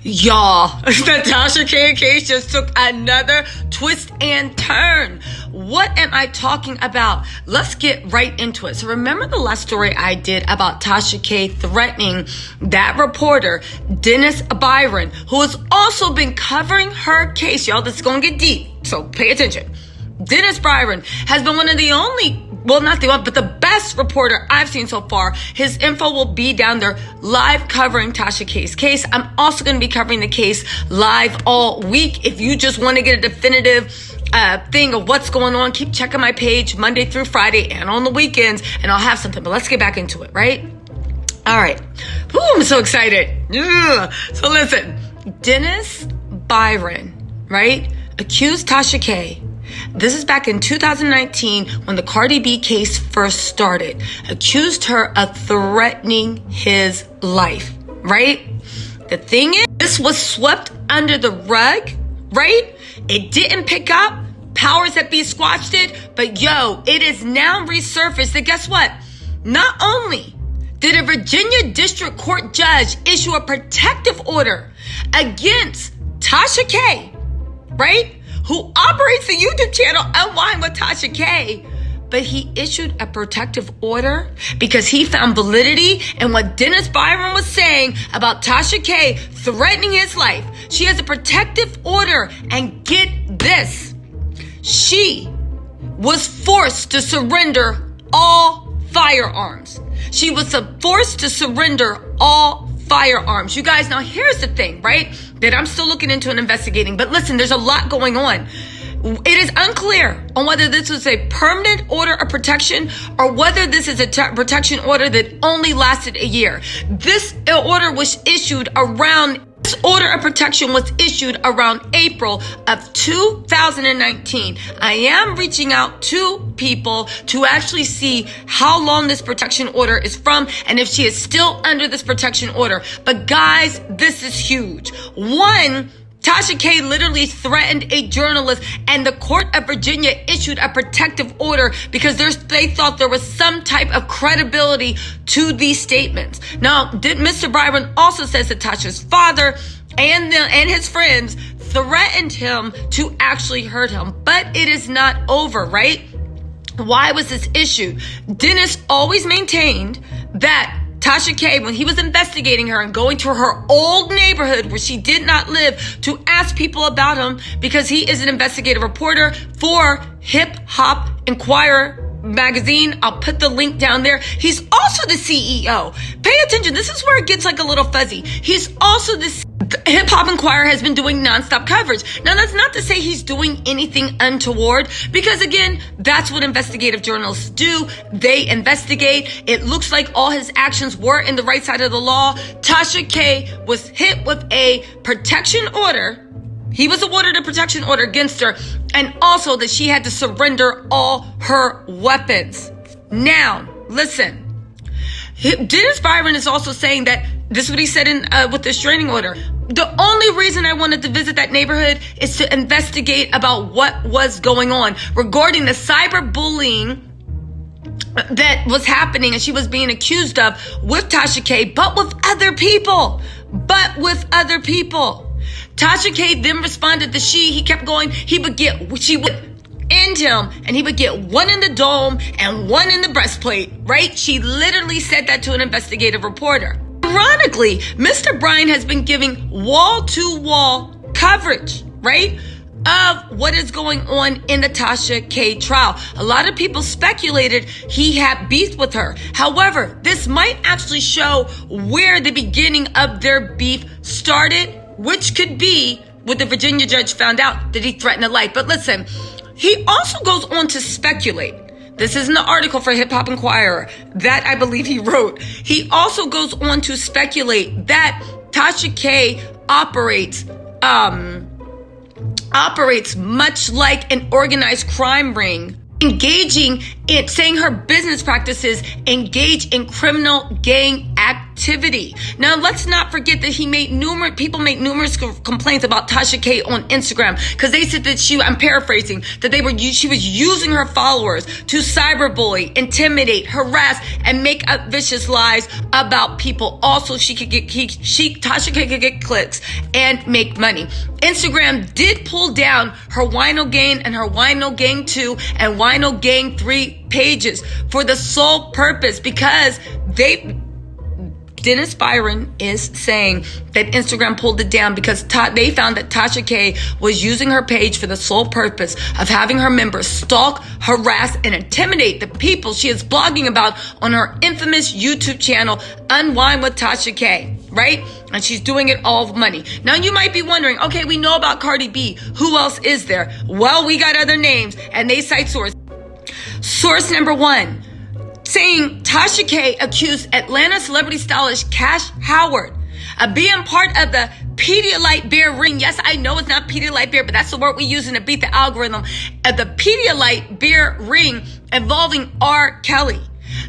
Y'all, the Tasha K case just took another twist and turn. What am I talking about? Let's get right into it. So remember the last story I did about Tasha K threatening that reporter, Dennis Byron, who has also been covering her case. Y'all, this is going to get deep, so pay attention. Dennis Byron has been one of the only, well, not the one, but the best reporter I've seen so far. His info will be down there live covering Tasha K's case. I'm also going to be covering the case live all week. If you just want to get a definitive thing of what's going on, keep checking my page Monday through Friday and on the weekends, and I'll have something. But let's get back into it, right? All right. Ooh, I'm so excited. Ugh. So listen, Dennis Byron, right, accused Tasha K. This is back in 2019 when the Cardi B case first started. Accused her of threatening his life, right? The thing is, this was swept under the rug, right? It didn't pick up. Powers that be squashed it. But yo, it is now resurfaced. And guess what? Not only did a Virginia District Court judge issue a protective order against Tasha K, right? Who operates the YouTube channel Unwind with Tasha K, but he issued a protective order because he found validity in what Dennis Byron was saying about Tasha K threatening his life. She has a protective order, and get this, she was forced to surrender all firearms. She was forced to surrender all firearms. You guys, now here's the thing, right? That I'm still looking into and investigating. But listen, there's a lot going on. It is unclear on whether this was a permanent order of protection or whether this is a protection order that only lasted a year. This order was issued around April of 2019. I am reaching out to people to actually see how long this protection order is from and if she is still under this protection order. But guys, this is huge. One, Tasha K literally threatened a journalist, and the court of Virginia issued a protective order because they thought there was some type of credibility to these statements. Now, Mr. Byron also says that Tasha's father and his friends threatened him to actually hurt him, but it is not over, right? Why was this issued? Dennis always maintained that Tasha K, when he was investigating her and going to her old neighborhood where she did not live to ask people about him, because he is an investigative reporter for Hip Hop Inquirer magazine. I'll put the link down there. He's also the CEO. Pay attention. This is where it gets like a little fuzzy. He's also the Hip Hop Inquirer has been doing nonstop coverage. Now, that's not to say he's doing anything untoward, because again, that's what investigative journalists do. They investigate. It looks like all his actions were in the right side of the law. Tasha K was hit with a protection order. He was awarded a protection order against her, and also that she had to surrender all her weapons. Now, listen. Dennis Byron is also saying that, this is what he said with the restraining order. The only reason I wanted to visit that neighborhood is to investigate about what was going on regarding the cyberbullying that was happening and she was being accused of with Tasha K, but with other people. Tasha K then responded to he kept going, she would end him, and he would get one in the dome and one in the breastplate, right? She literally said that to an investigative reporter. Ironically, Mr. Bryan has been giving wall-to-wall coverage, right, of what is going on in the Tasha K trial. A lot of people speculated he had beef with her. However, this might actually show where the beginning of their beef started, which could be what the Virginia judge found out that he threatened a life. But listen, he also goes on to speculate. This is an article for Hip Hop Inquirer that I believe he wrote. He also goes on to speculate that Tasha K operates much like an organized crime ring, engaging in saying her business practices engage in criminal gang activity. Now, let's not forget that people made numerous complaints about Tasha K on Instagram because they said that I'm paraphrasing, that she was using her followers to cyberbully, intimidate, harass, and make up vicious lies about people. Also, Tasha K could get clicks and make money. Instagram did pull down her Wino Gang and her Wino Gang 2 and Wino Gang 3 pages for the sole purpose because Dennis Byron is saying that Instagram pulled it down because they found that Tasha K was using her page for the sole purpose of having her members stalk, harass, and intimidate the people she is blogging about on her infamous YouTube channel, Unwind with Tasha K, right? And she's doing it all for money. Now you might be wondering, okay, we know about Cardi B. Who else is there? Well, we got other names, and they cite source. Source number 1, saying Tasha K accused Atlanta celebrity stylist Cash Howard of being part of the Pedialyte Bear ring. Yes, I know it's not Pedialyte Bear, but that's the word we're using to beat the algorithm. Of the Pedialyte Bear ring involving R. Kelly.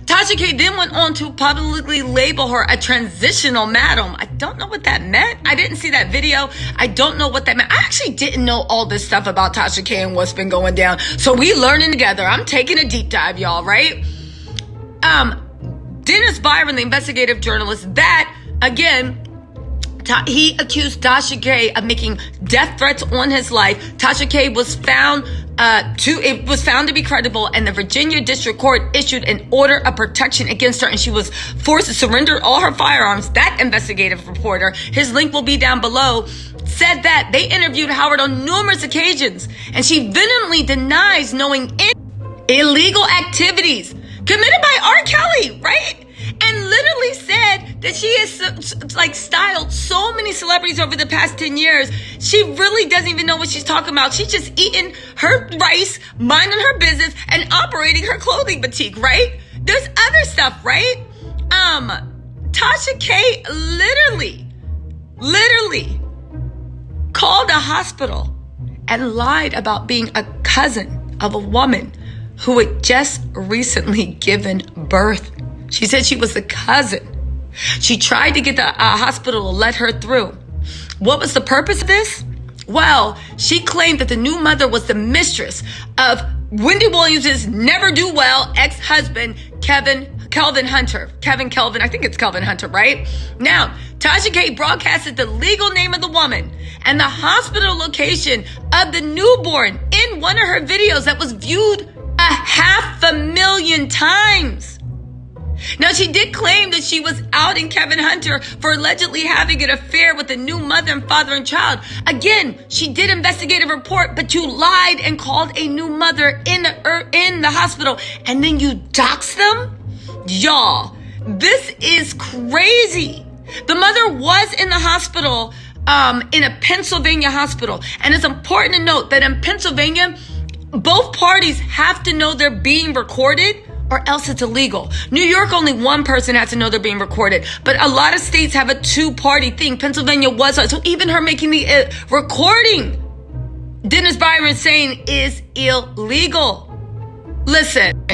Tasha K then went on to publicly label her a transitional madam. I don't know what that meant. I didn't see that video. I don't know what that meant. I actually didn't know all this stuff about Tasha K and what's been going down. So we learning together. I'm taking a deep dive, y'all, right? Dennis Byron, the investigative journalist, that, again, he accused Tasha K of making death threats on his life. Tasha K was found to be credible, and the Virginia District Court issued an order of protection against her, and she was forced to surrender all her firearms. That investigative reporter, his link will be down below, said that they interviewed Howard on numerous occasions, and she vehemently denies knowing illegal activities committed by R. Kelly, right? And literally said that she has styled so many celebrities over the past 10 years. She really doesn't even know what she's talking about. She's just eating her rice, minding her business, and operating her clothing boutique, right? There's other stuff, right? Tasha K literally called a hospital and lied about being a cousin of a woman who had just recently given birth. She said she was the cousin. She tried to get the hospital to let her through. What was the purpose of this? Well, she claimed that the new mother was the mistress of Wendy Williams' never-do-well ex-husband, Kelvin Hunter. I think it's Kelvin Hunter, right? Now, Tasha K broadcasted the legal name of the woman and the hospital location of the newborn in one of her videos that was viewed 500,000 times. Now, she did claim that she was outing Kevin Hunter for allegedly having an affair with a new mother and father and child. Again, she did investigative report, but you lied and called a new mother in the hospital, and then you doxed them? Y'all, this is crazy. The mother was in the hospital, in a Pennsylvania hospital. And it's important to note that in Pennsylvania, both parties have to know they're being recorded, or else it's illegal. New York, only one person has to know they're being recorded. But a lot of states have a two-party thing. Pennsylvania was. So even her making the recording, Dennis Byron saying, is illegal. Listen,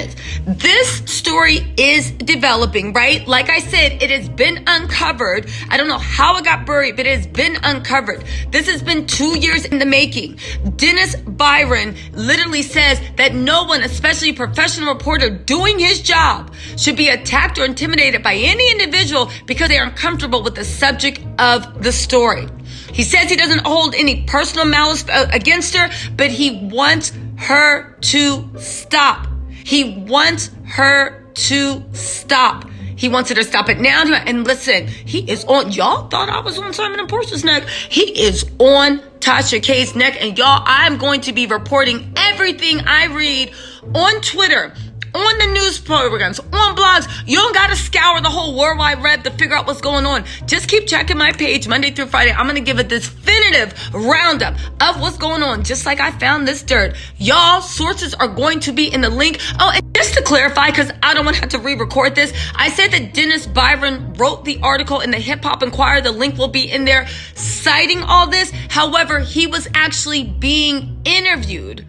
this story is developing, right? Like I said, it has been uncovered. I don't know how it got buried, but it has been uncovered. This has been 2 years in the making. Dennis Byron literally says that no one, especially a professional reporter doing his job, should be attacked or intimidated by any individual because they are uncomfortable with the subject of the story. He says he doesn't hold any personal malice against her, but he wants her to stop. He wants her to stop. He wants her to stop it now. And listen, he is on, y'all thought I was on Simon & Portia's neck. He is on Tasha K's neck. And y'all, I'm going to be reporting everything I read on Twitter, on the news programs, on blogs. You don't got to scour the whole World Wide Web to figure out what's going on. Just keep checking my page Monday through Friday. I'm going to give a definitive roundup of what's going on, just like I found this dirt. Y'all, sources are going to be in the link. Oh, and just to clarify, because I don't want to have to re-record this, I said that Dennis Byron wrote the article in the Hip Hop Inquirer. The link will be in there citing all this. However, he was actually being interviewed.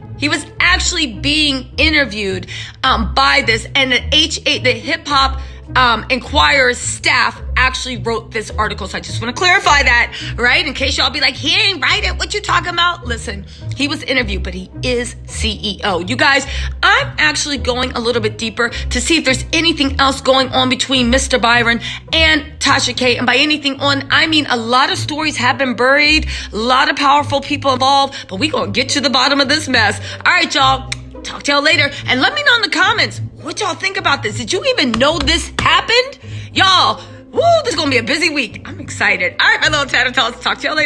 By this, and the H8, the Hip Hop Inquirer's staff actually wrote this article. So I just want to clarify that, right? In case y'all be like, he ain't write it. What you talking about? Listen, he was interviewed, but he is CEO. You guys, I'm actually going a little bit deeper to see if there's anything else going on between Mr. Byron and Tasha K. And by anything on, I mean a lot of stories have been buried, a lot of powerful people involved, but we gonna get to the bottom of this mess. All right, y'all. Talk to y'all later. And let me know in the comments what y'all think about this. Did you even know this happened? Y'all, woo, this is going to be a busy week. I'm excited. All right, my little TisaTellss. Talk to y'all later.